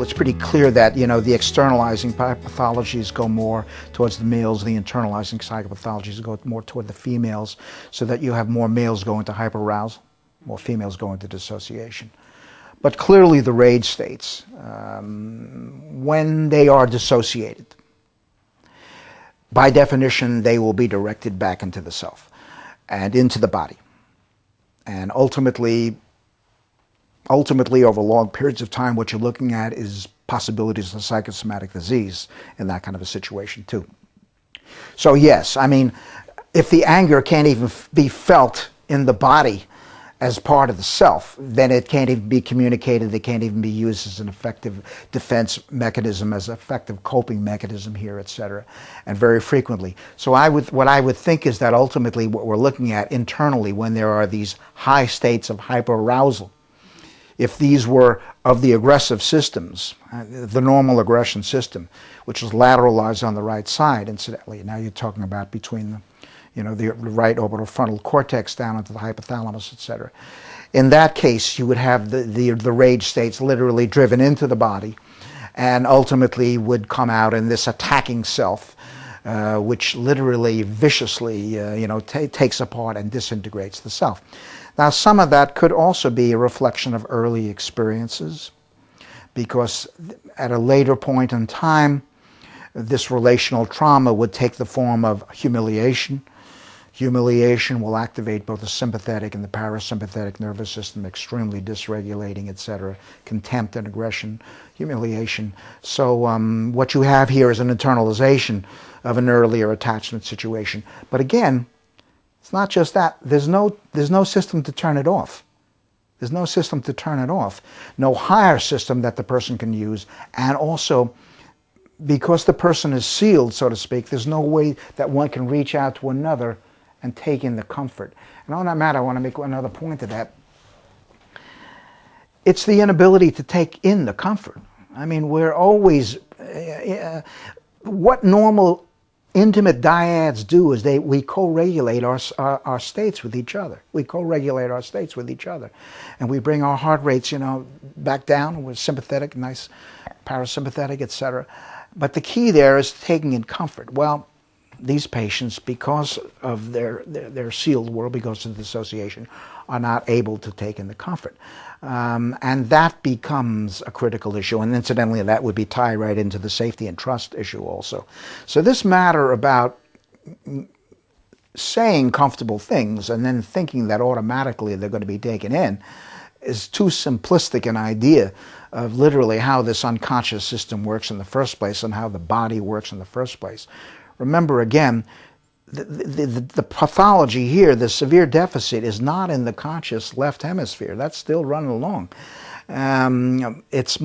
It's pretty clear that, the externalizing pathologies go more towards the males, the internalizing psychopathologies go more toward the females, so that you have more males going to hyper-arousal, more females going to dissociation. But clearly the rage states, when they are dissociated, by definition, they will be directed back into the self and into the body. And ultimately, over long periods of time, what you're looking at is possibilities of psychosomatic disease in that kind of a situation too. So yes, I mean, if the anger can't even be felt in the body as part of the self, then it can't even be communicated, it can't even be used as an effective defense mechanism, as an effective coping mechanism here, etc., and very frequently. So what I would think is that ultimately what we're looking at internally when there are these high states of hyper-arousal, if these were of the aggressive systems, the normal aggression system, which is lateralized on the right side, incidentally, now you're talking about between the right orbital frontal cortex down into the hypothalamus, etc. In that case, you would have the rage states literally driven into the body, and ultimately would come out in this attacking self, which literally viciously, takes apart and disintegrates the self. Now, some of that could also be a reflection of early experiences, because at a later point in time, this relational trauma would take the form of humiliation. Humiliation will activate both the sympathetic and the parasympathetic nervous system, extremely dysregulating, etc. Contempt and aggression, humiliation. So what you have here is an internalization of an earlier attachment situation. But again, it's not just that. There's no system to turn it off. There's no system to turn it off. No higher system that the person can use. And also, because the person is sealed, so to speak, there's no way that one can reach out to another and take in the comfort. And on that matter, I want to make another point to that. It's the inability to take in the comfort. I mean, we're always... what normal intimate dyads do is we co-regulate our states with each other. We co-regulate our states with each other. And we bring our heart rates, back down. We're sympathetic, nice parasympathetic, etc. But the key there is taking in comfort. Well, these patients, because of their sealed world, because of dissociation, are not able to take in the comfort. And that becomes a critical issue. And incidentally, that would be tied right into the safety and trust issue also. So this matter about saying comfortable things and then thinking that automatically they're going to be taken in is too simplistic an idea of literally how this unconscious system works in the first place and how the body works in the first place. Remember, again, the pathology here, the severe deficit, is not in the conscious left hemisphere. That's still running along. It's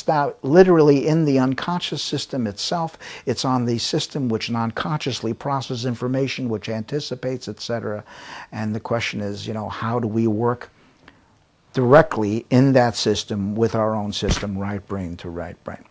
now literally in the unconscious system itself. It's on the system which non-consciously processes information, which anticipates, etc. And the question is, how do we work directly in that system with our own system, right brain to right brain?